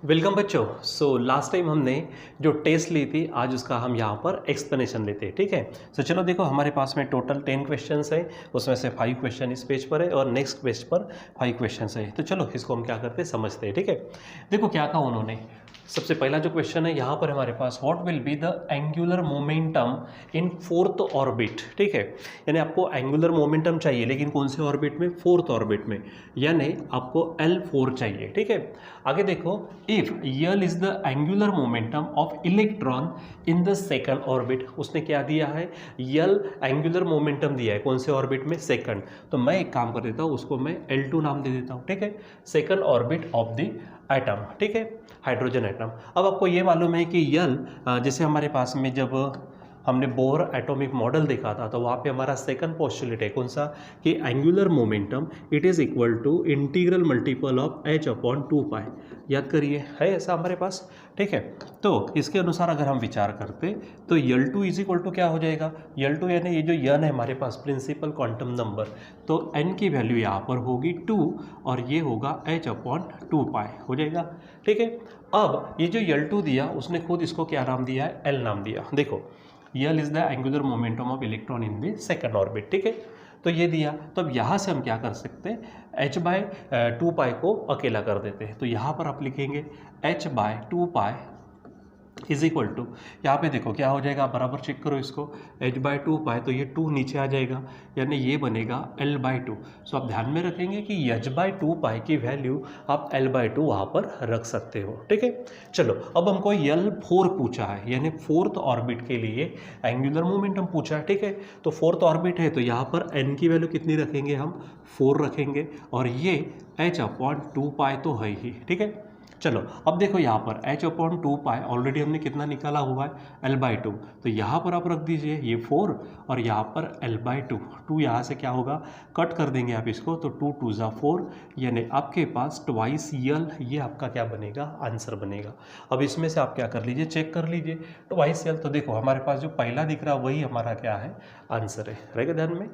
Welcome बच्चों। Last time हमने जो टेस्ट ली थी आज उसका हम यहाँ पर एक्सप्लेनेशन लेते हैं, ठीक है। चलो देखो, हमारे पास में टोटल 10 क्वेश्चंस है, उसमें से 5 क्वेश्चन इस पेज पर है और नेक्स्ट पेज पर 5 क्वेश्चंस है। तो चलो इसको हम क्या करते हैं समझते हैं, ठीक है। देखो क्या कहा उन्होंने। सबसे पहला जो क्वेश्चन है यहाँ पर हमारे पास, what will be the angular momentum in fourth orbit, ठीक है। यानी आपको एंगुलर मोमेंटम चाहिए, लेकिन कौन से ऑर्बिट में? फोर्थ ऑर्बिट में, यानी आपको L4 चाहिए, ठीक है। आगे देखो, if L is the angular momentum of electron in the second orbit. उसने क्या दिया है? L एंगुलर मोमेंटम दिया है, कौन से ऑर्बिट में? सेकंड। तो मैं एक काम कर देता हूँ, उसको मैं L2 नाम दे देता हूँ, ठीक है। Second orbit of the atom, ठीक है, हाइड्रोजन एटम। अब आपको ये मालूम है कि L, जैसे हमारे पास में जब हमने बोर एटॉमिक मॉडल देखा था तो वहाँ पे हमारा सेकंड पोस्टुलेट है कौन सा, कि angular momentum it is equal to integral multiple of h/2π। याद करिए, है ऐसा हमारे पास, ठीक है। तो इसके अनुसार अगर हम विचार करते तो L2 इज इक्वल टू क्या हो जाएगा? L2 यानी ये जो n है हमारे पास प्रिंसिपल क्वांटम नंबर, तो n की वैल्यू यहाँ पर होगी 2 और ये होगा h/2π हो जाएगा, ठीक है। अब ये जो L2 दिया उसने खुद इसको क्या नाम दिया है? L नाम दिया। देखो, L is the angular momentum of electron in the second orbit, ठीक है। तो ये दिया, तो अब यहाँ से हम क्या कर सकते हैं? h/2π को अकेला कर देते हैं। तो यहाँ पर आप लिखेंगे h/2π इज इक्वल टू, यहाँ पे देखो क्या हो जाएगा, बराबर चेक करो इसको, h/2π, तो ये 2 नीचे आ जाएगा, यानी ये बनेगा L/2। सो आप ध्यान में रखेंगे कि h/2π की वैल्यू आप L/2 वहाँ पर रख सकते हो, ठीक है। चलो, अब हमको L4 पूछा है, यानी फोर्थ ऑर्बिट के लिए एंगुलर मोमेंटम पूछा है, ठीक है। तो फोर्थ ऑर्बिट है तो यहाँ पर n की वैल्यू कितनी रखेंगे हम? 4 रखेंगे, और ये h/2π तो है ही, ठीक है। चलो, अब देखो यहाँ पर h/2π ऑलरेडी हमने कितना निकाला हुआ है? L/2। तो यहाँ पर आप रख दीजिए ये 4 और यहाँ पर L/2। 2 यहाँ से क्या होगा, कट कर देंगे आप इसको, तो 2 2 ज़ा 4, यानी आपके पास ट्वाइस L, ये आपका क्या बनेगा? आंसर बनेगा। अब इसमें से आप क्या कर लीजिए, चेक कर लीजिए ट्वाइस L, तो देखो हमारे पास जो पहला दिख रहा है वही हमारा क्या है? आंसर है, रहेगा ध्यान में।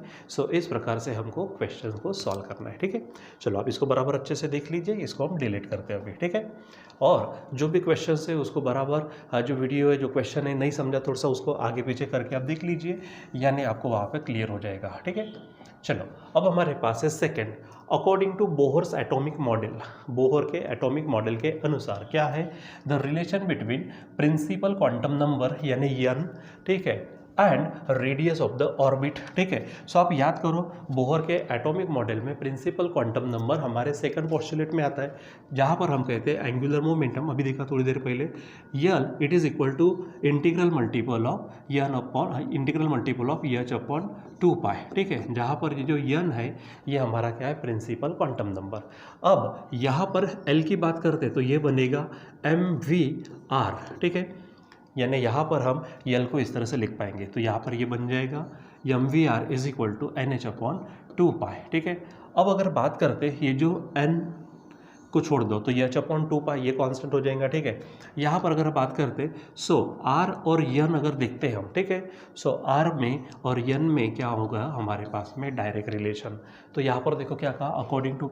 इस प्रकार से हमको क्वेश्चन को सॉल्व करना है, ठीक है। चलो आप इसको बराबर अच्छे से देख लीजिए, इसको हम डिलीट करते हैं अभी, ठीक है। और जो भी क्वेश्चन है उसको बराबर, जो वीडियो है, जो क्वेश्चन है नहीं समझा थोड़ा सा उसको आगे पीछे करके आप देख लीजिए, यानी आपको वहाँ पे क्लियर हो जाएगा, ठीक है। चलो, अब हमारे पास है second, according to Bohr's atomic model. Bohr के एटॉमिक मॉडल के अनुसार क्या है? The relation between principal quantum number यानी n, ठीक है, and radius of the orbit, ठीक है। सो आप याद करो, बोहर के एटॉमिक मॉडल में प्रिंसिपल क्वांटम नंबर हमारे सेकंड पोस्टुलेट में आता है, जहाँ पर हम कहते हैं एंगुलर मोमेंटम, अभी देखा थोड़ी देर पहले, L it is equal to integral multiple of h/2π, ठीक है। जहाँ पर ये जो n है ये हमारा क्या है? Principal quantum number. अब यहाँ पर L की बात करते तो ये बनेगा mvr, ठीक है, यानी यहाँ पर हम L को इस तरह से लिख पाएंगे, तो यहाँ पर ये बन जाएगा mvr is equal to nh/2π, ठीक है। अब अगर बात करते ये जो n को छोड़ दो तो ये h/2π ये कांस्टेंट हो जाएगा, ठीक है। यहाँ पर अगर बात करते r और n अगर देखते हैं हम, ठीक है, r में और n में क्या होगा हमारे पास में? Direct relation. तो यहाँ पर देखो क्या कहा, according to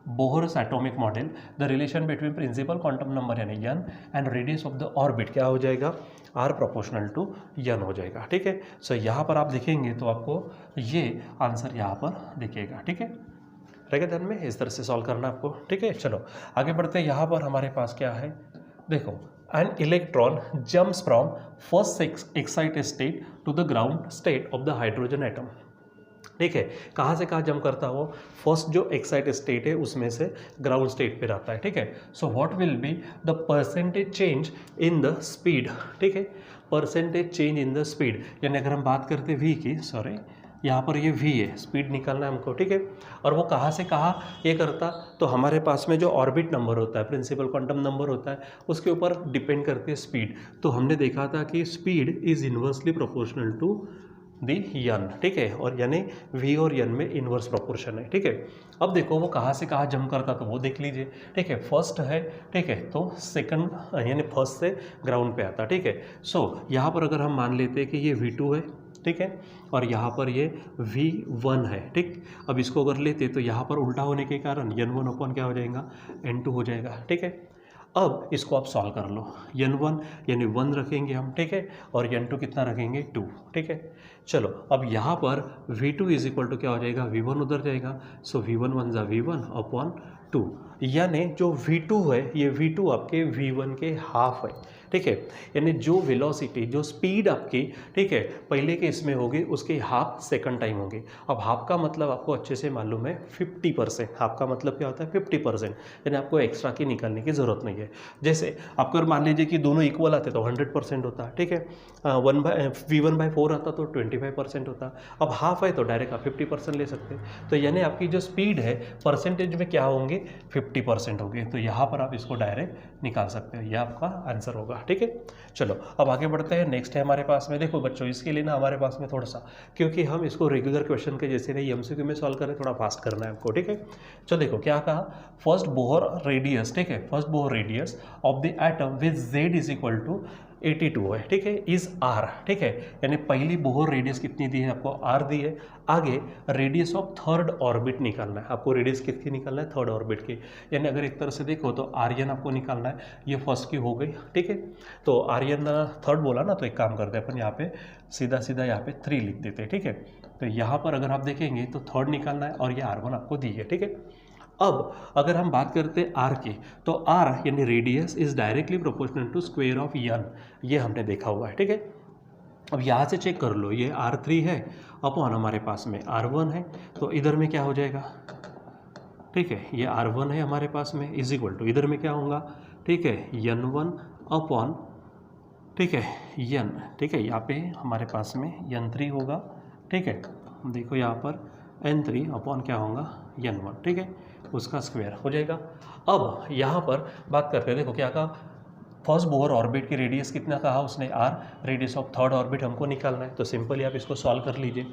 Bohr's atomic model the relation between principal quantum number यानी n and radius of the orbit क्या हो जाएगा? r प्रोपोर्शनल टू n हो जाएगा, ठीक है। यहाँ पर आप देखेंगे तो आपको ये आंसर यहाँ पर दिखेगा, ठीक है, रहेगा ध्यान में। इस तरह से सॉल्व करना आपको, ठीक है। चलो आगे बढ़ते हैं। यहाँ पर हमारे पास क्या है? देखो, an electron jumps from first excited state to the ground state of the hydrogen atom, ठीक है। कहाँ से कहाँ जंप करता हो? फर्स्ट जो एक्साइटेड स्टेट है उसमें से ग्राउंड स्टेट पे रहता है, ठीक है। So what will be the percentage change in the speed, ठीक है, percentage change in the speed, यानी अगर हम बात करते v की, सॉरी यहाँ पर ये v है, स्पीड निकालना है हमको, ठीक है। और वो कहाँ से कहाँ ये करता? तो हमारे पास में जो ऑर्बिट नंबर होता है, प्रिंसिपल क्वांटम नंबर होता है, उसके ऊपर डिपेंड करती है स्पीड। तो हमने देखा था कि speed is inversely proportional to the n, ठीक है, और यानी v और n में इन्वर्स प्रोपोर्शन है, ठीक है। अब देखो वो कहाँ से कहाँ जंप करता तो वो देख लीजिए, ठीक है। फर्स्ट है, ठीक है, तो सेकंड यानी फर्स्ट से ग्राउंड पे आता, ठीक है। यहाँ पर अगर हम मान लेते हैं कि ये v2 है, ठीक है, और यहाँ पर ये v1 है, ठीक। अब इसको अगर लेते तो यहाँ पर उल्टा होने के कारण n1 अपॉन क्या हो जाएगा? n2 हो जाएगा, ठीक है। अब इसको आप सॉल्व कर लो। n1 यानी 1 रखेंगे हम, ठीक है, और n2 कितना रखेंगे 2, ठीक है। चलो अब यहाँ पर v2 इज इक्वल टू क्या हो जाएगा, v1 उधर जाएगा, सो v1 वन जा v1 अपॉन 2, यानी जो v2 है ये v2 आपके v1 के हाफ है, ठीक है। यानी जो वेलोसिटी, जो स्पीड आपकी, ठीक है, पहले के इसमें होगी उसके हाफ सेकंड टाइम होगी। अब हाफ का मतलब आपको अच्छे से मालूम है 50%। हाफ का मतलब क्या होता है 50%, यानी आपको एक्स्ट्रा की निकालने की ज़रूरत नहीं है। जैसे आपको मान लीजिए कि दोनों इक्वल आते तो 100% होता, ठीक है, v1/4 आता तो 25% होता। अब हाफ है तो डायरेक्ट आप 50% ले सकते हैं। तो यानी आपकी जो स्पीड है परसेंटेज में क्या होंगे 50% होगी। तो यहाँ पर आप इसको डायरेक्ट निकाल सकते हो, यह आपका आंसर होगा, ठीक है। चलो अब आगे बढ़ते हैं। नेक्स्ट है हमारे पास में, देखो बच्चों इसके लिए ना हमारे पास में थोड़ा सा, क्योंकि हम इसको रेगुलर क्वेश्चन के जैसे नहीं एमसीक्यू में सॉल्व करें, थोड़ा फास्ट करना है आपको, ठीक है। चलो देखो क्या कहा, फर्स्ट बोहर रेडियस, ठीक है, first Bohr radius of the atom with z is equal to 82 है, ठीक है, इज r, ठीक है, यानी पहली बोहर रेडियस कितनी दी है आपको, r दी है। आगे रेडियस ऑफ थर्ड ऑर्बिट निकालना है आपको, रेडियस कितनी निकालना है थर्ड ऑर्बिट की, यानी अगर एक तरह से देखो तो आर्यन आपको निकालना है, ये फर्स्ट की हो गई, ठीक है। तो आर्यन थर्ड बोला ना, तो एक काम करते हैं अपन यहाँ पे सीधा सीधा यहाँ पे 3 लिख देते हैं, ठीक है। तो यहाँ पर अगर आप देखेंगे तो थर्ड निकालना है और ये r1 आपको दी है, ठीक है। अब अगर हम बात करते हैं r की, तो r यानी radius is directly proportional to square of n, ये हमने देखा हुआ है, ठीक है। अब यहाँ से चेक कर लो, ये r3 है अपॉन हमारे पास में r1 है, तो इधर में क्या हो जाएगा, ठीक है, ये r1 है हमारे पास में इज इक्वल टू इधर में क्या होगा, ठीक है, n1 अपॉन, ठीक है, n, ठीक है, यहाँ पे हमारे पास में n3 होगा, ठीक है। देखो यहाँ पर n3 अपॉन क्या होगा n1, ठीक है, उसका स्क्वायर हो जाएगा। अब यहाँ पर बात करते हैं, देखो क्या कहा, फर्स्ट बोहर ऑर्बिट की रेडियस कितना कहा उसने r, radius of third orbit हमको निकालना है, तो सिंपली आप इसको सॉल्व कर लीजिए।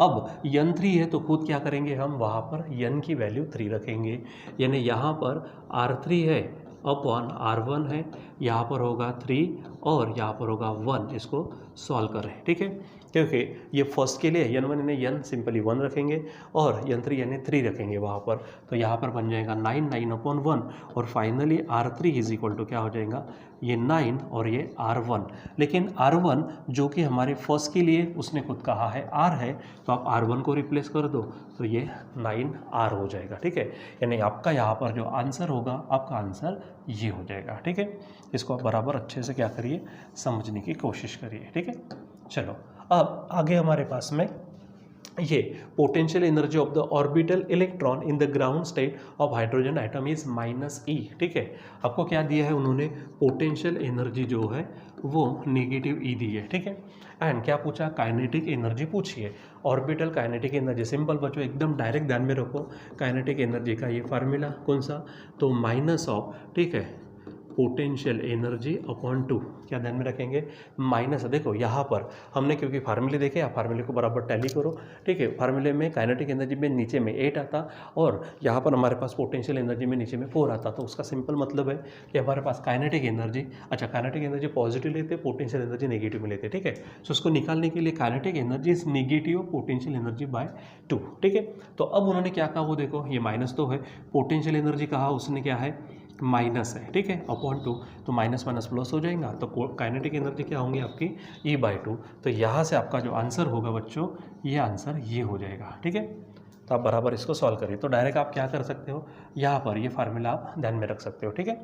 अब n3 है तो खुद क्या करेंगे हम, वहाँ पर n की वैल्यू 3 रखेंगे, यानी यहाँ पर r3 है अपॉन r1 है, यहाँ पर होगा 3 और यहाँ पर होगा 1, इसको सॉल्व करें, ठीक है, क्योंकि ये फर्स्ट के लिए n1 यानी n सिंपली 1 रखेंगे और n3 यानी 3 रखेंगे वहाँ पर, तो यहाँ पर बन जाएगा 9 अपॉन 1 और finally r3 is equal to क्या हो जाएगा, ये 9 और ये r1। लेकिन r1 जो कि हमारे फर्स्ट के लिए उसने खुद कहा है r है, तो आप r1 को रिप्लेस कर दो तो ये 9r हो जाएगा, ठीक है। यानी आपका यहाँ पर जो आंसर होगा, आपका आंसर ये हो जाएगा, ठीक है। इसको आप बराबर अच्छे से क्या करिए, समझने की कोशिश करिए, ठीक है। चलो अब आगे हमारे पास में ये potential energy of the orbital electron in the ground state of hydrogen atom is -e, ठीक है। आपको क्या दिया है उन्होंने, पोटेंशियल एनर्जी जो है वो नेगेटिव e दी है, ठीक है। एंड क्या पूछा, काइनेटिक एनर्जी पूछी है, ऑर्बिटल काइनेटिक एनर्जी। सिंपल बच्चों एकदम डायरेक्ट ध्यान में रखो, काइनेटिक एनर्जी का ये फार्मूला कौन सा, तो माइनस ऑफ, ठीक है, पोटेंशियल एनर्जी अपॉन 2, क्या ध्यान में रखेंगे, माइनस। देखो यहाँ पर हमने क्योंकि फार्मूले देखे, आप फार्मूले को बराबर टैली करो, ठीक है। फार्मूले में काइनेटिक एनर्जी में नीचे में 8 आता और यहाँ पर हमारे पास पोटेंशियल एनर्जी में नीचे में 4 आता, तो उसका सिंपल मतलब है कि हमारे पास काइनेटिक एनर्जी, अच्छा काइनेटिक एनर्जी पॉजिटिव लेते, पोटेंशियल एनर्जी नेगेटिव में लेते, ठीक है। सो उसको निकालने के लिए kinetic energy is negative potential energy by 2, ठीक है। तो अब उन्होंने क्या कहा, वो देखो ये माइनस तो है, पोटेंशियल एनर्जी कहा उसने क्या है, माइनस है, ठीक है, अपॉन 2, तो माइनस माइनस प्लस हो जाएगा, तो काइनेटिक एनर्जी क्या होंगी आपकी E/2। तो यहाँ से आपका जो आंसर होगा बच्चों, ये आंसर ये हो जाएगा, ठीक है। तो आप बराबर इसको सॉल्व करिए। तो डायरेक्ट आप क्या कर सकते हो, यहाँ पर ये फार्मूला आप ध्यान में रख सकते हो, ठीक है,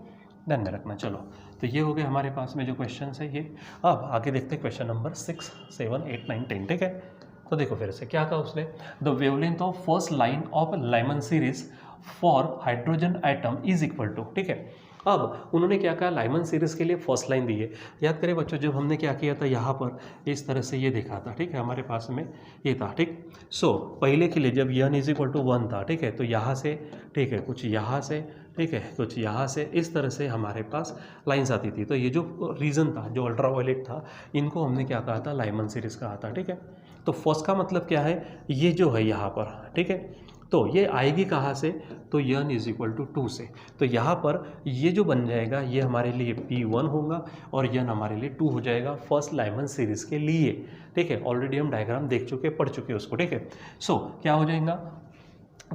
ध्यान में रखना। चलो तो ये हो गए हमारे पास में जो क्वेश्चन है ये। अब आगे देखते हैं क्वेश्चन नंबर 6, 7, 8, 9, 10, ठीक है। तो देखो फिर से क्या कहा उसने, the wavelength of first line of Lyman series for hydrogen atom is equal to, ठीक है। अब उन्होंने क्या कहा, लाइमन सीरीज के लिए फर्स्ट लाइन दी है। याद करें बच्चों, जब हमने क्या किया था, यहाँ पर इस तरह से ये देखा था, ठीक है, हमारे पास में ये था, ठीक। सो पहले के लिए जब n इज इक्वल टू 1 था, ठीक है, तो यहाँ से, ठीक है, कुछ यहाँ से, ठीक है, कुछ यहाँ से, इस तरह से हमारे पास लाइन्स आती थी। तो ये जो रीजन था, जो अल्ट्रावायलेट था, इनको हमने क्या कहा था, लाइमन सीरीज कहा था, ठीक है। तो फर्स्ट का मतलब क्या है, ये जो है यहाँ पर, ठीक है, तो ये आएगी कहाँ से, तो n इज इक्वल टू 2 से। तो यहाँ पर ये जो बन जाएगा, ये हमारे लिए P1 होगा और n हमारे लिए 2 हो जाएगा फर्स्ट लाइमन सीरीज़ के लिए, ठीक है। ऑलरेडी हम डायग्राम देख चुके, पढ़ चुके उसको, ठीक है। सो क्या हो जाएगा,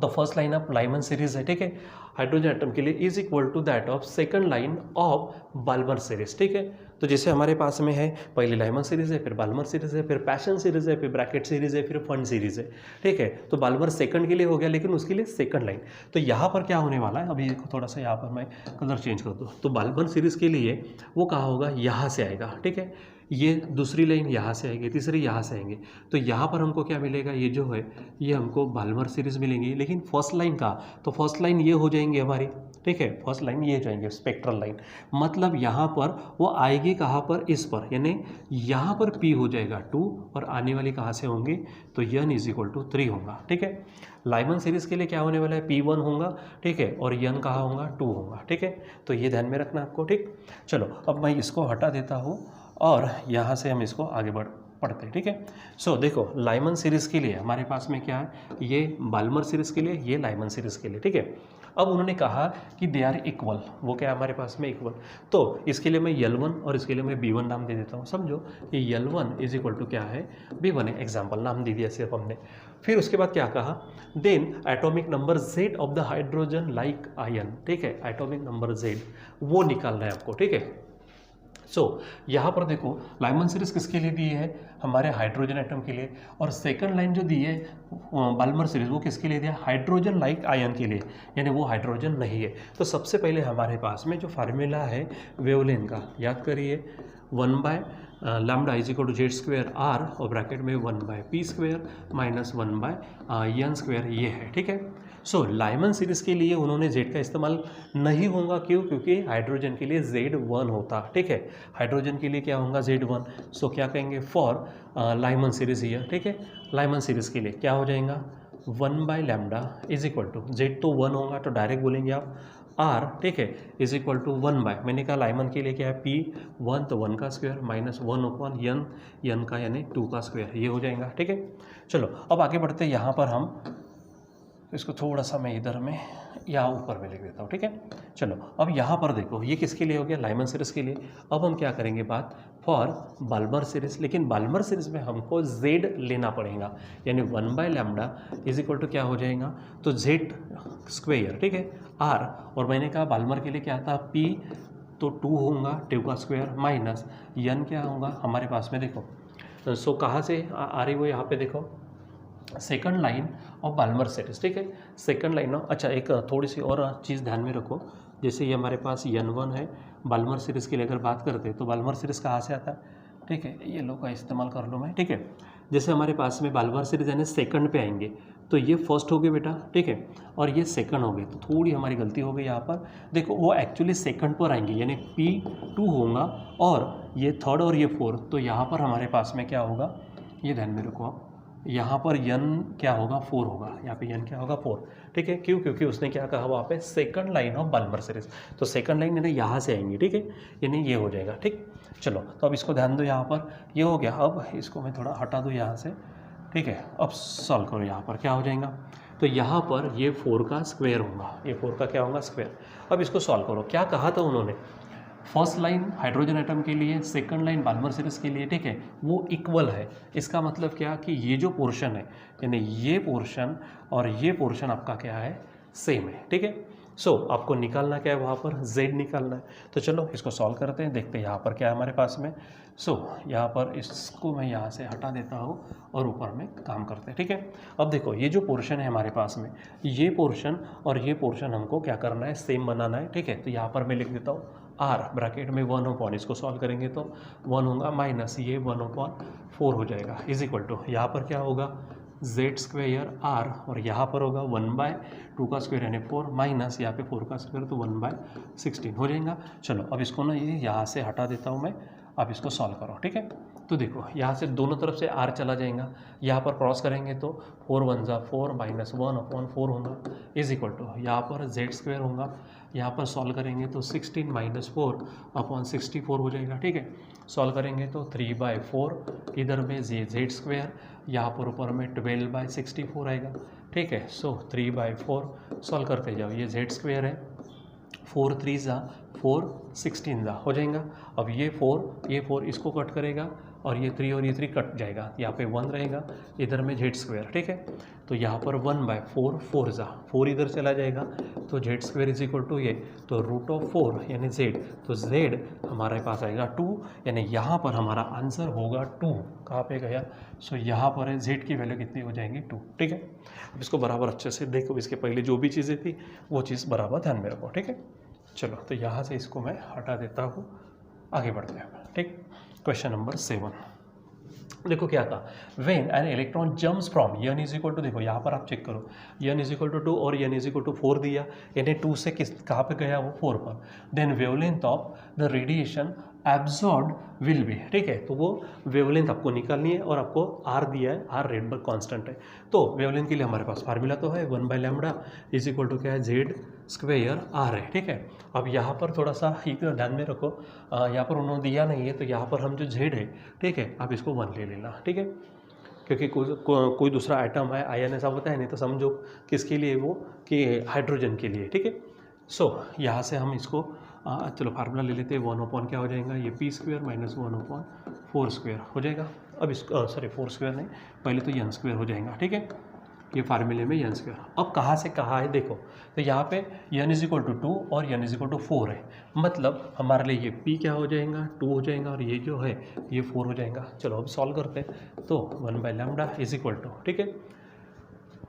तो first line of Lyman series है, ठीक है। हाइड्रोजन एटम के लिए is equal to that of second line of Balmer series, ठीक है। तो जैसे हमारे पास में है पहले लाइमन सीरीज है, फिर बाल्मर सीरीज है, फिर पैशन सीरीज है, फिर ब्रैकेट सीरीज है, फिर फंड सीरीज है, ठीक है। तो बाल्मर सेकंड के लिए हो गया, लेकिन उसके लिए सेकंड लाइन। तो यहाँ पर क्या होने वाला है, अभी थोड़ा सा यहाँ पर मैं कलर चेंज कर दूँ, तो बाल्मर सीरीज के लिए वो कहाँ होगा, यहाँ से आएगा, ठीक है। ये दूसरी लाइन यहाँ से आएगी, तीसरी यहाँ से आएंगे, तो यहाँ पर हमको क्या मिलेगा, ये जो है ये हमको बाल्मर सीरीज मिलेंगी। लेकिन फर्स्ट लाइन का, तो फर्स्ट लाइन ये हो जाएंगी हमारी, ठीक है। फर्स्ट लाइन ये हो जाएंगे स्पेक्ट्रल लाइन, मतलब यहाँ पर वो आएगी कहाँ पर, इस पर, यानी यहाँ पर P हो जाएगा 2 और आने वाली कहाँ से होंगी, तो N इज इक्वल टू 3 होगा, ठीक है। लाइमन सीरीज के लिए क्या होने वाला है, P1 होगा, ठीक है, और N कहाँ होगा, 2 होगा, ठीक है। तो ये ध्यान में रखना आपको, ठीक। चलो अब मैं इसको हटा देता हूँ और यहाँ से हम इसको आगे पढ़ते हैं, ठीक है। सो देखो लाइमन सीरीज़ के लिए हमारे पास में क्या है, ये बाल्मर सीरीज़ के लिए, ये लाइमन सीरीज़ के लिए, ठीक है। अब उन्होंने कहा कि दे आर इक्वल, वो क्या है हमारे पास में इक्वल, तो इसके लिए मैं L1 और इसके लिए मैं B1 नाम दे देता हूँ। समझो कि L1 इज इक्वल टू क्या है, B1 है, एग्जाम्पल नाम दे दिया सिर्फ हमने। फिर उसके बाद क्या कहा, then atomic number Z of the hydrogen like ion, ठीक है। एटॉमिक नंबर Z वो निकालना है आपको, ठीक है। सो यहाँ पर देखो लाइमन सीरीज किसके लिए दी है, हमारे हाइड्रोजन एटम के लिए, और सेकंड लाइन जो दी है बाल्मर सीरीज वो किसके लिए दिया, हाइड्रोजन लाइक आयन के लिए, यानी वो हाइड्रोजन नहीं है। तो सबसे पहले हमारे पास में जो फार्मूला है वेवलेंथ का, याद करिए 1 lambda is equal to Z square R और ब्रैकेट में 1/p square minus 1/n square, ये है, ठीक है। सो लाइमन सीरीज के लिए उन्होंने Z का इस्तेमाल नहीं होगा, क्यों, क्योंकि हाइड्रोजन के लिए Z1 होता, ठीक है। हाइड्रोजन के लिए क्या होगा, Z1। सो क्या कहेंगे, फॉर लाइमन सीरीज हियर, ठीक है। लाइमन सीरीज के लिए क्या हो जाएगा, 1/λ इज इक्वल टू, Z तो 1 होगा तो डायरेक्ट बोलेंगे आप R, ठीक है, इज इक्वल टू 1/, मैंने कहा लाइमन के लिए क्या है P1, तो 1 का स्क्वायर माइनस 1/n, n का यानी 2 का स्क्वायर, ये हो जाएगा, ठीक है। चलो अब आगे बढ़ते हैं, यहाँ पर हम इसको थोड़ा सा मैं इधर में यहाँ ऊपर में लिख देता हूँ, ठीक है। चलो अब यहाँ पर देखो ये किसके लिए हो गया, लाइमन सीरीज के लिए। अब हम क्या करेंगे बात, फॉर बाल्मर सीरीज, लेकिन बाल्मर सीरीज में हमको Z लेना पड़ेगा, यानी 1/λ इज इक्वल टू क्या हो जाएगा, तो Z स्क्वेयर, ठीक है, R, और मैंने कहा बाल्मर के लिए क्या था, P तो 2 होगा, 2 का स्क्वायर माइनस N क्या होगा हमारे पास में, देखो सो कहाँ से आ रही वो, यहाँ पे देखो second line of Balmer series, ठीक है। सेकंड लाइन ऑफ, अच्छा एक थोड़ी सी और चीज़ ध्यान में रखो, जैसे ये हमारे पास N1 है, बाल्मर सीरीज की अगर बात करते हैं तो बाल्मर सीरीज कहाँ से आता है, ठीक है, ये लो का इस्तेमाल कर लो मैं, ठीक है। जैसे हमारे पास में बाल्मर सीरीज यानी सेकंड पे आएंगे, तो ये फर्स्ट हो गए बेटा, ठीक है, और ये सेकंड हो गए, तो थोड़ी हमारी गलती हो गई यहाँ पर, देखो वो एक्चुअली सेकंड पर आएंगे, यानी P2 होगा, और ये थर्ड और ये फोर्थ, तो यहाँ पर हमारे पास में क्या होगा, ये ध्यान में रखो आप, यहाँ पर N क्या होगा, 4 होगा, यहाँ पे N क्या होगा, 4, ठीक है। क्यों, क्योंकि उसने क्या कहा वहाँ पे second line of Balmer series, तो सेकंड लाइन यानी यहाँ से आएंगी, ठीक है, यानी ये हो जाएगा, ठीक। चलो तो अब इसको ध्यान दो, यहाँ पर ये हो गया, अब इसको मैं थोड़ा हटा दूँ यहाँ से, ठीक है। अब सॉल्व करो, यहाँ पर क्या हो जाएगा, तो यहाँ पर ये 4 का स्क्वायर होगा, ये 4 का क्या होगा, स्क्वायर। अब इसको सॉल्व करो, क्या कहा था उन्होंने, फर्स्ट लाइन हाइड्रोजन एटम के लिए, सेकंड लाइन बाल्मर सीरीज के लिए, ठीक है, वो इक्वल है। इसका मतलब क्या कि ये जो पोर्शन है, यानी ये पोर्शन और ये पोर्शन आपका क्या है, सेम है, ठीक है। सो आपको निकालना क्या है, वहाँ पर Z निकालना है। तो चलो इसको सॉल्व करते हैं, देखते हैं यहाँ पर क्या है हमारे पास में। सो यहाँ पर इसको मैं यहाँ से हटा देता हूँ और ऊपर में काम करते हैं, ठीक है। अब देखो ये जो पोर्शन है हमारे पास में, ये पोर्शन और ये पोर्शन हमको क्या करना है, सेम बनाना है, ठीक है। तो यहाँ पर मैं लिख देता हूँ R, ब्रैकेट में 1/, इसको सॉल्व करेंगे तो 1 होगा माइनस ये 1/4 हो जाएगा, इज इक्वल टू यहाँ पर क्या होगा, Z स्क्वेयर R, और यहाँ पर होगा 1/2 का स्क्वायर यानी 4 माइनस यहाँ पे 4 का स्क्वायर, तो 1/16 हो जाएगा। चलो अब इसको ना ये यहाँ से हटा देता हूँ मैं, अब इसको सॉल्व करो, ठीक है। तो देखो यहाँ से दोनों तरफ से R चला जाएगा, यहाँ पर क्रॉस करेंगे तो 4 1 जा 4 माइनस 1/4 होगा, इज इक्वल टू यहाँ पर Z स्क्वायर होगा, यहाँ पर सॉल्व करेंगे तो 16 माइनस 4/64 हो जाएगा, ठीक है। सॉल्व करेंगे तो 3/4, इधर में Z स्क्वायर, यहाँ पर ऊपर में 12/64 आएगा, ठीक है। सो 3/4 सॉल्व करते जाओ, ये Z स्क्वायर है, 4 3 जा 4 16 हो जाएगा। अब ये 4 इसको कट करेगा और ये 3 और ये 3 कट जाएगा, यहाँ पे 1 रहेगा, इधर में जेड स्क्वायर, ठीक है। तो यहाँ पर 1/4 4 इधर चला जाएगा, तो Z square is equal to ये, तो √4 यानी जेड, तो जेड हमारे पास आएगा 2, यानी यहाँ पर हमारा आंसर होगा 2। कहाँ पे गया? सो यहाँ पर है जेड की वैल्यू कितनी हो जाएंगी 2, ठीक है। अब इसको बराबर अच्छे से देखो, इसके पहले जो भी चीज़ें थी वो चीज़ बराबर ध्यान में रखो, ठीक है। चलो तो यहाँ से इसको मैं हटा देता हूँ, आगे बढ़ते हैं, ठीक। क्वेश्चन नंबर 7 देखो क्या था, when an electron jumps from n is equal to, देखो यहाँ पर आप चेक करो, n इज इक्वल टू 2 और n इज इक्वल टू 4 दिया, यानी 2 से किस कहाँ पे गया वो 4 पर। Then wavelength of the radiation absorb will be, ठीक है। तो वो वेवलेंथ आपको निकालनी है और आपको r दिया है, r रेडबर्ग कांस्टेंट है। तो वेवलेंथ के लिए हमारे पास फार्मूला तो है 1/λ इज इक्वल टू क्या है, जेड स्क्वेयर r है, ठीक है। अब यहाँ पर थोड़ा सा ध्यान में रखो, यहाँ पर उन्होंने दिया नहीं है, तो यहाँ पर हम जो जेड है, ठीक है, आप इसको 1 ले लेना, ठीक है, क्योंकि कोई दूसरा आइटम है, आयन ऐसा होता है नहीं, तो समझो किसके लिए वो, कि हाइड्रोजन के लिए, ठीक है। सो यहाँ से हम इसको चलो फार्मूला ले लेते हैं, 1/, क्या हो जाएगा, ये p² - 1/4² हो जाएगा। अब इसको सॉरी 4 स्क्वायर नहीं, पहले तो n² हो जाएगा, ठीक है। ये फार्मूले में n²। अब कहाँ से कहाँ है देखो, तो यहाँ पे n इज इक्वल टू 2 और n इज इक्वल टू 4 है, मतलब हमारे लिए ये p क्या हो जाएगा, 2 हो जाएगा, और ये जो है ये 4 हो जाएगा। चलो अब सॉल्व करते हैं, तो 1/λ इज इक्वल टू, ठीक है।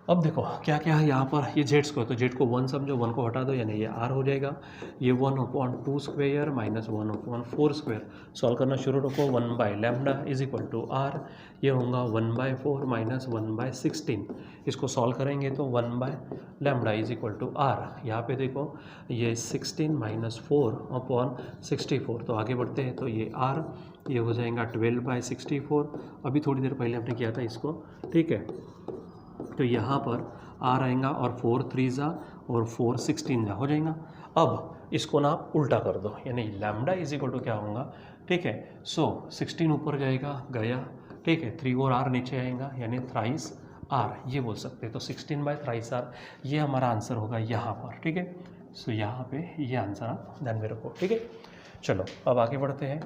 अब देखो क्या क्या है यहाँ पर, ये जेड स्क्वायर, तो जेड को 1 समझो, 1 को हटा दो, यानी ये r हो जाएगा, ये 1/2² - 1/4²। सॉल्व करना शुरू रखो, 1/λ इज इक्वल टू r, ये होगा 1/4 - 1/16। इसको सॉल्व करेंगे तो 1/λ इज इक्वल टू r, यहाँ पे देखो ये 16 - 4/64। तो आगे बढ़ते हैं, तो ये r ये हो जाएगा 12/64। अभी थोड़ी देर पहले हमने किया था इसको, ठीक है। तो यहाँ पर r आएगा और 4 3 और 4 16 हो जाएगा। अब इसको ना आप उल्टा कर दो, यानी लैम्डा इज इक्वल टू क्या होगा, ठीक है। सो 16 ऊपर जाएगा, गया, ठीक है, 3 और r नीचे आएगा, यानी थ्राइस r, ये बोल सकते हैं। तो 16/3r ये हमारा आंसर होगा यहाँ पर, ठीक है। सो यहाँ पे ये आंसर आप ध्यान में रखो, ठीक है। चलो अब आगे बढ़ते हैं,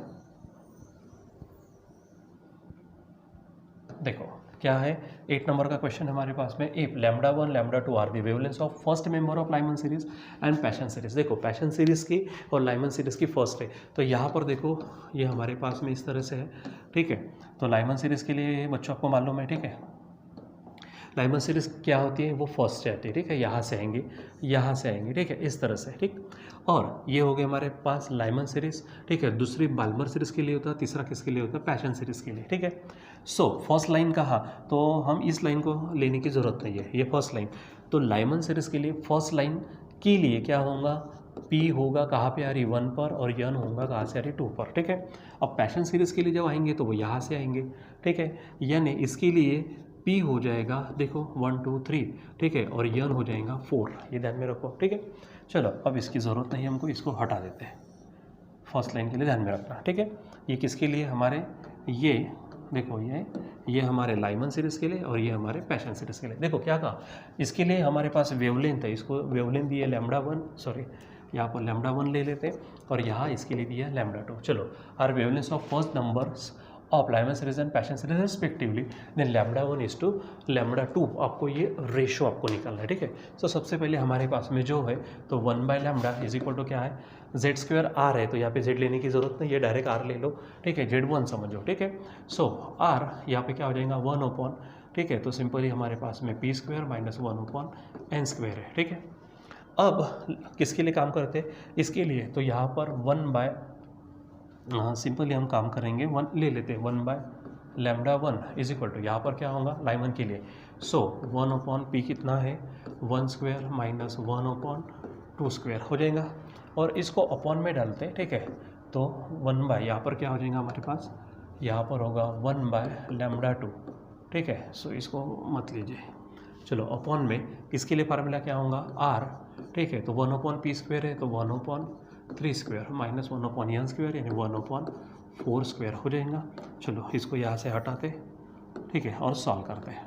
देखो क्या है, 8 नंबर का क्वेश्चन हमारे पास में, if λ1 λ2 are the wavelengths of first member of Lyman series and Paschen series. देखो पैशन सीरीज की और लाइमन सीरीज की फर्स्ट है, तो यहाँ पर देखो ये हमारे पास में इस तरह से है, ठीक है। तो लाइमन सीरीज के लिए बच्चों आपको मालूम है, ठीक है, लाइमन सीरीज क्या होती है, वो फर्स्ट से आती है, ठीक है, यहाँ से आएंगे, यहाँ से आएंगे, ठीक है, इस तरह से, ठीक। और ये हो गए हमारे पास लाइमन सीरीज, ठीक है। दूसरी बाल्मर सीरीज के लिए होता है, तीसरा किसके लिए होता है, पैशन सीरीज के लिए, ठीक है। सो फर्स्ट लाइन कहा, तो हम इस लाइन को लेने की ज़रूरत नहीं है, ये फर्स्ट लाइन। तो लाइमन सीरीज के लिए फर्स्ट लाइन के लिए क्या होगा, P होगा कहाँ पे आ रही 1 पर, और n होगा कहाँ से आ रही 2 पर, ठीक है। अब पैशन सीरीज के लिए जब आएंगे तो वो यहाँ से आएंगे, ठीक है, यानी इसके लिए P हो जाएगा देखो 1 2 3, ठीक है, और n हो जाएगा 4, ये ध्यान में रखो, ठीक है। चलो अब इसकी ज़रूरत नहीं, हमको इसको हटा देते हैं, फर्स्ट लाइन के लिए ध्यान में रखना, ठीक है। ये किसके लिए, हमारे ये देखो ये हमारे लाइमन सीरीज़ के लिए और ये हमारे पैशन सीरीज़ के लिए। देखो क्या कहा, इसके लिए हमारे पास वेवलेंथ है, इसको वेवलेंथ दी है λ1, सॉरी यहाँ पर λ1 ले लेते हैं, और यहाँ इसके लिए दिया है λ2। चलो are wavelengths of first numbers of Lyman series and Paschen series respectively, then λ1 is to λ2, आपको ये रेशो आपको निकालना है, ठीक है। सो सबसे पहले हमारे पास में जो है, तो 1/λ इज इक्वल टू क्या है, z² r है, तो यहाँ पे z लेने की ज़रूरत नहीं है, डायरेक्ट r ले लो, ठीक है, z1 समझो, ठीक है। सो r यहाँ पे क्या हो जाएगा 1/, ठीक है, तो सिंपली हमारे पास में p² - 1/n² है, ठीक है। अब किसके लिए काम करते हैं, इसके लिए, तो यहाँ पर सिंपली हम काम करेंगे 1 ले लेते हैं, 1/λ1 इज इक्वल टू, यहाँ पर क्या होगा लाइमन के लिए, सो 1/p कितना है 1² - 1/2² हो जाएगा, और इसको अपॉन में डालते हैं, ठीक है। तो 1 यहाँ पर क्या हो जाएगा हमारे पास, यहाँ पर होगा 1/λ2, ठीक है। सो इसको मत लीजिए, चलो अपॉन में इसके लिए फार्मूला क्या होगा r, ठीक है। तो 1/p² है, तो 1/3² - 1/n² यानी 1/4² हो जाएगा। चलो इसको यहाँ से हटाते, ठीक है, और सॉल्व करते हैं।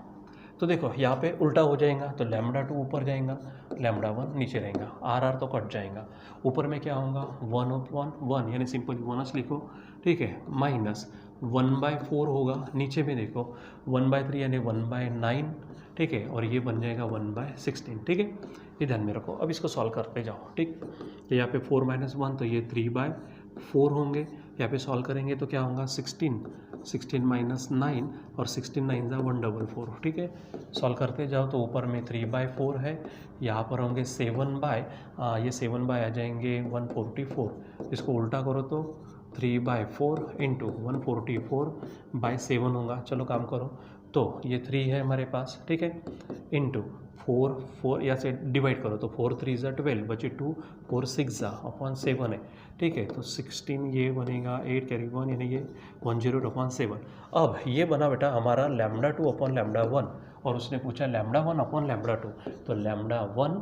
तो देखो यहाँ पे उल्टा हो जाएगा, तो लैम्डा 2 ऊपर जाएगा, लैम्डा 1 नीचे रहेगा, आर तो कट जाएगा, ऊपर में क्या होगा 1/1 यानी सिंपली 1 लिखो, ठीक है, माइनस 1/4 होगा, नीचे में देखो 1/3 यानी 1/9, ठीक है, और ये बन जाएगा 1/16, ठीक है, ये ध्यान में रखो। अब इसको सॉल्व करते जाओ, ठीक, तो यहाँ पे 4 - 1 तो ये 3/4 होंगे, यहाँ पे सॉल्व करेंगे तो क्या होगा 16 - 9 और 16 9 ज़ा 144, ठीक है, सॉल्व करते जाओ तो ऊपर में 3/4 है, यहाँ पर होंगे 7 आ जाएंगे 144, इसको उल्टा करो तो 3/4 इंटू 144/7 होगा। चलो काम करो, तो ये 3 है हमारे पास, ठीक है, इंटू 4 यहाँ से डिवाइड करो तो 4 3 ज़ा 12 बचे 2, 4 6 ज़ा अपॉन 7 है, ठीक है, तो 16 ये बनेगा 8 कैरी 1 यानी ये 10/7। अब ये बना बेटा हमारा लैम्डा 2 अपॉन लैम्डा 1, और उसने पूछा लैम्डा 1 अपॉन लैम्डा 2, तो लैम्डा 1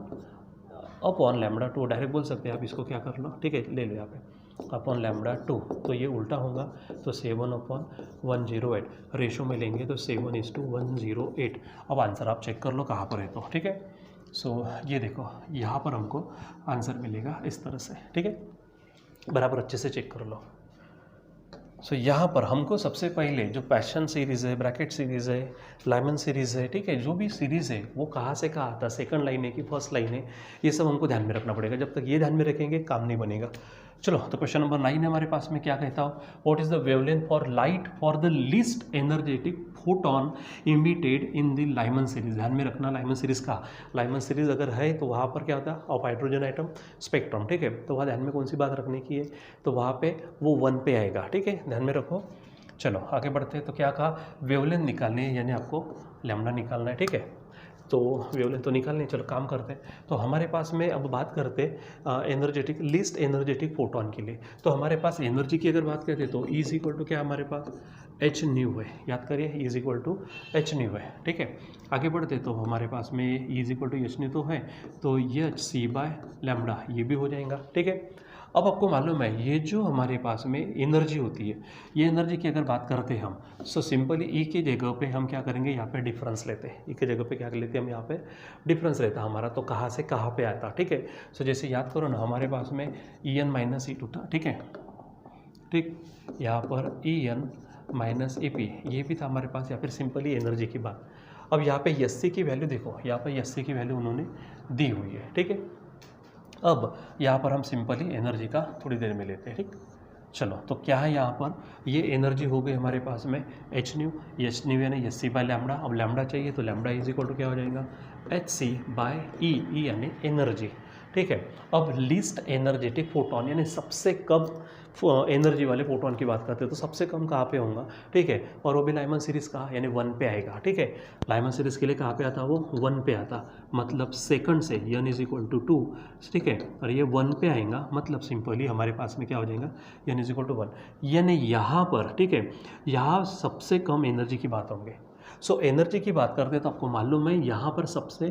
अपॉन लैम्डा 2 डायरेक्ट बोल सकते हैं आप, इसको क्या कर लो, ठीक है, ले लो यहाँ पे अपॉन लैम्डा 2, तो ये उल्टा होगा, तो 7/108 रेशो में लेंगे तो 7:108। अब आंसर आप चेक कर लो कहाँ पर है, तो ठीक है, सो ये देखो यहाँ पर हमको आंसर मिलेगा इस तरह से, ठीक है, बराबर अच्छे से चेक कर लो। सो यहाँ पर हमको सबसे पहले जो पैशन सीरीज़ है, ब्रैकेट सीरीज़ है, लाइमन सीरीज़ है, ठीक है, जो भी सीरीज़ है वो कहाँ से कहाँ आता है, सेकंड लाइन है कि फर्स्ट लाइन है, ये सब हमको ध्यान में रखना पड़ेगा। जब तक ये ध्यान में रखेंगे काम नहीं बनेगा। चलो, तो क्वेश्चन नंबर 9 है हमारे पास में, क्या कहता हो, what is the wavelength for light for the least energetic photon emitted in the Lyman series. ध्यान में रखना लाइमन सीरीज का, लाइमन सीरीज अगर है तो वहाँ पर क्या होता है, ऑफ हाइड्रोजन आइटम स्पेक्ट्रम, ठीक है, तो वहाँ ध्यान में कौन सी बात रखने की है, तो वहाँ पे वो 1 पे आएगा, ठीक है, ध्यान में रखो। चलो आगे बढ़ते हैं, तो क्या कहा, वेवलेंथ निकालनी है, यानी आपको लैम्डा निकालना है, ठीक है, तो वेवलेंथ तो निकालनी, चलो काम करते हैं। तो हमारे पास में अब बात करते एनर्जेटिक लीस्ट एनर्जेटिक फोटोन के लिए। तो हमारे पास एनर्जी की अगर बात करते तो E इक्वल टू क्या हमारे पास एच न्यू है, याद करिए E equal to h nu है, ठीक है। आगे बढ़ते तो हमारे पास में E equal to h nu तो है, तो ये c/λ ये भी हो जाएगा, ठीक है। अब आपको मालूम है ये जो हमारे पास में एनर्जी होती है, ये एनर्जी की अगर बात करते हैं हम, सो सिंपली ई की जगह पे हम क्या करेंगे, यहाँ पे डिफरेंस लेते हैं, ई की जगह पे क्या कर लेते हैं हम, यहाँ पे डिफरेंस रहता है हमारा, तो कहाँ से कहाँ पे आता, ठीक है। सो जैसे याद करो ना, हमारे पास में En - E2 था, ठीक है, ठीक, यहाँ पर En - EP ये भी था हमारे पास, या फिर सिंपली एनर्जी की बात। अब यहाँ पे Sc की वैल्यू देखो, यहाँ पर Sc की वैल्यू उन्होंने दी हुई है, ठीक है। अब यहाँ पर हम सिंपली एनर्जी का थोड़ी देर में लेते हैं, ठीक। चलो, तो क्या है यहाँ पर, ये एनर्जी हो गई हमारे पास में एच न्यू यानी Sc/λ। अब लैम्डा चाहिए तो लैम्डा इज इक्वल टू क्या हो जाएगा, Hc/E, E यानी एनर्जी, ठीक है। अब लीस्ट एनर्जेटिक फोटोन यानी सबसे कम एनर्जी वाले फोटोन की बात करते हैं, तो सबसे कम कहाँ पे होगा, ठीक है, और वो भी लाइमन सीरीज़ का यानी 1 पे आएगा, ठीक है। लाइमन सीरीज़ के लिए कहाँ पे आता, वो 1 पे आता, मतलब सेकंड से n इज इक्वल टू 2, ठीक है, और ये 1 पे आएगा, मतलब सिंपली हमारे पास में क्या हो जाएगा, n इज इक्वल टू 1, यानी यहाँ पर, ठीक है, यहाँ सबसे कम एनर्जी की बात होंगे। सो एनर्जी की बात करते हैं तो आपको मालूम है यहाँ पर सबसे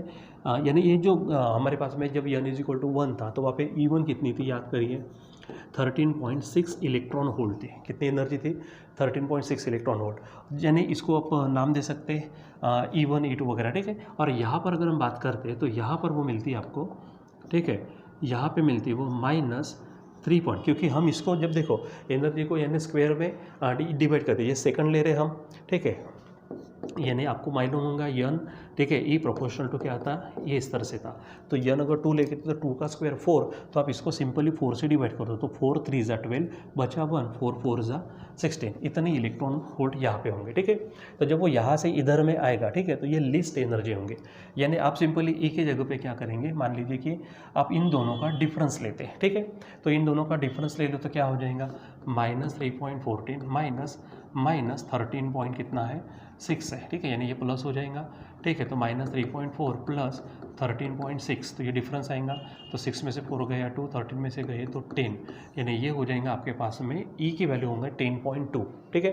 यानी ये जो हमारे पास में जब n इज इक्वल टू 1 था, तो वहाँ पे E1 कितनी थी, याद करिए 13.6 इलेक्ट्रॉन वोल्ट थी। कितनी एनर्जी थी, 13.6 इलेक्ट्रॉन वोल्ट, यानी इसको आप नाम दे सकते हैं E1 E2 वगैरह, ठीक है। और यहाँ पर अगर हम बात करते हैं तो यहाँ पर वो मिलती है आपको, ठीक है, यहाँ पे मिलती है वो -3 पॉइंट, क्योंकि हम इसको जब देखो एनर्जी को यानी स्क्वायर में डिवाइड करते हैं, ये सेकंड ले रहे हम, ठीक है, यानी आपको मालूम होगा n, ठीक है, E प्रोपोर्शनल टू क्या था, ये इस तरह से था, तो n अगर 2 लेके तो 2 का स्क्वायर 4, तो आप इसको सिंपली 4 से डिवाइड कर दो, तो 4 3 ज़ा 12 बचा 1, 4 4 ज़ा 16, इतने इलेक्ट्रॉन वोल्ट यहाँ पे होंगे, ठीक है। तो जब वो यहाँ से इधर में आएगा, ठीक है, तो ये लिस्ट एनर्जी होंगे, यानी आप सिंपली E के जगह पे क्या करेंगे, मान लीजिए कि आप इन दोनों का डिफरेंस लेते हैं, ठीक है, तो इन दोनों का डिफरेंस ले लो तो क्या हो जाएगा, -3.14 माइनस 13 पॉइंट कितना है, 6 है, ठीक है, यानी ये प्लस हो जाएगा, ठीक है, तो -3.4 प्लस 13.6, तो ये डिफरेंस आएगा, तो 6 में से 4 गया 2, 13 में से गए तो 10, यानी ये हो जाएगा आपके पास में E की वैल्यू होंगे 10.2, ठीक है।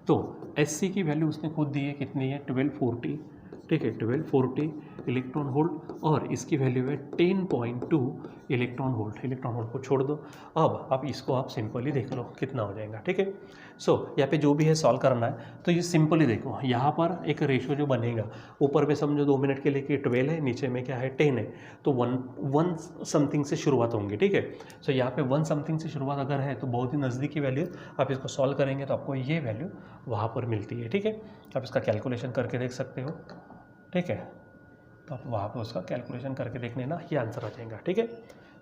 तो Sc की वैल्यू उसने खुद दी है, कितनी है 1240, ठीक है, 1240 इलेक्ट्रॉन वोल्ट, और इसकी वैल्यू है 10.2 इलेक्ट्रॉन वोल्ट को छोड़ दो। अब आप इसको आप सिंपली देख लो कितना हो जाएगा, ठीक है। सो यहाँ पे जो भी है सॉल्व करना है तो ये सिंपली देखो, यहाँ पर एक रेशो जो बनेगा, ऊपर में समझो 2 मिनट के लिए कि 12 है, नीचे में क्या है 10 है, तो वन समथिंग से शुरुआत होंगी, ठीक है। सो यहाँ पे 1 समथिंग से शुरुआत अगर है तो बहुत ही नज़दीकी वैल्यू, आप इसको सॉल्व करेंगे तो आपको ये वैल्यू वहाँ पर मिलती है, ठीक है। आप इसका कैलकुलेशन करके देख सकते हो, ठीक है। तो आप वहाँ पे उसका कैलकुलेशन करके देख लेना, ये आंसर आ जाएगा, ठीक है।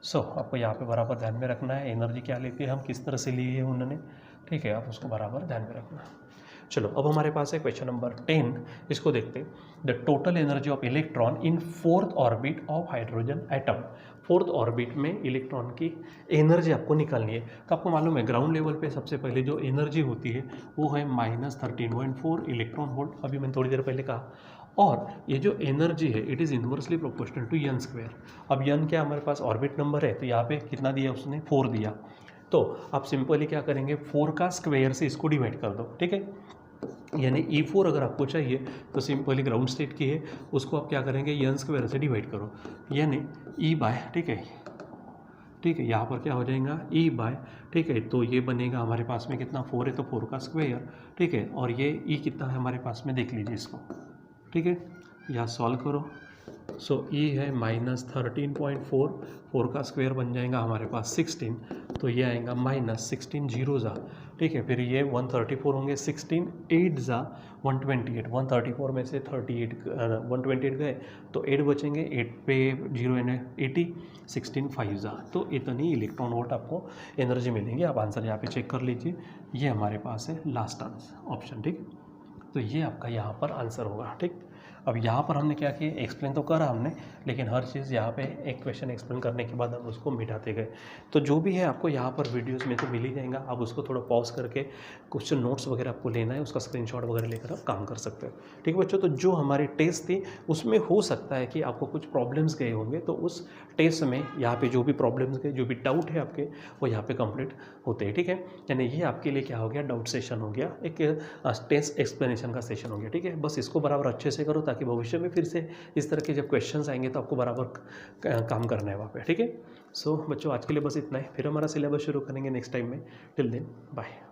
सो आपको यहाँ पे बराबर ध्यान में रखना है एनर्जी क्या लेती है, हम किस तरह से लिए है उन्होंने, ठीक है। आप उसको बराबर ध्यान में रखना। चलो अब हमारे पास है क्वेश्चन नंबर 10, इसको देखते हैं। The total energy of electron in 4th orbit of hydrogen atom. 4th orbit में इलेक्ट्रॉन की एनर्जी आपको निकालनी है। तो आपको मालूम है ग्राउंड लेवल पे सबसे पहले जो एनर्जी होती है वो है -13.4 इलेक्ट्रॉन वोल्ट, अभी मैंने थोड़ी देर पहले कहा। और ये जो एनर्जी है it is inversely proportional to n square. अब n क्या हमारे पास ऑर्बिट नंबर है, तो यहाँ पे कितना दिया उसने 4 दिया, तो आप सिंपली क्या करेंगे 4 का स्क्वायर से इसको डिवाइड कर दो, ठीक है। यानी E4 अगर आपको चाहिए तो सिंपली ग्राउंड स्टेट की है, उसको आप क्या करेंगे n स्क्वायर से डिवाइड करो, यानी E बाय, ठीक है, ठीक है। यहाँ पर क्या हो जाएगा E बाय, ठीक है। तो ये बनेगा हमारे पास में कितना 4 है तो 4 का स्क्वायर, ठीक है। और ये E कितना है हमारे पास में देख लीजिए इसको, ठीक है। यहाँ सॉल्व करो। सो E है -13.4, 4 का स्क्वायर बन जाएगा हमारे पास 16, तो ये आएगा -16 जीरो ज़ा, ठीक है। फिर ये 134 होंगे, 16 8 ज़ा 128, 134 में से 38 128 गए तो 8 बचेंगे, 8 पे 0 है 80, 16 5 ज़ा, तो इतनी इलेक्ट्रॉन वोल्ट आपको एनर्जी मिलेंगी। आप आंसर यहाँ पे चेक कर लीजिए, ये हमारे पास है लास्ट आंसर ऑप्शन, ठीक। तो ये आपका यहाँ पर आंसर होगा, ठीक। अब यहाँ पर हमने क्या किया, एक्सप्लेन तो करा हमने, लेकिन हर चीज़ यहाँ पे एक क्वेश्चन एक्सप्लेन करने के बाद हम उसको मिटाते गए। तो जो भी है आपको यहाँ पर वीडियोस में तो मिल ही जाएगा, आप उसको थोड़ा पॉज करके कुछ नोट्स वगैरह आपको लेना है, उसका स्क्रीनशॉट वगैरह लेकर आप काम कर सकते हो, ठीक है बच्चों। तो जो हमारी टेस्ट थी उसमें हो सकता है कि आपको कुछ प्रॉब्लम्स गए होंगे, तो उस टेस्ट में यहाँ पे जो भी प्रॉब्लम्स गए, जो भी डाउट है आपके, वो यहाँ पे कंप्लीट होते हैं, ठीक है। यानी ये आपके लिए क्या हो गया, डाउट सेशन हो गया, एक टेस्ट एक्सप्लेनेशन का सेशन हो गया, ठीक है। बस इसको बराबर अच्छे से करो ताकि भविष्य में फिर से इस तरह के जब क्वेश्चंस आएंगे तो आपको बराबर काम करना है वहाँ पे, ठीक है। सो बच्चों आज के लिए बस इतना ही, फिर हमारा सिलेबस शुरू करेंगे नेक्स्ट टाइम में। Till then bye.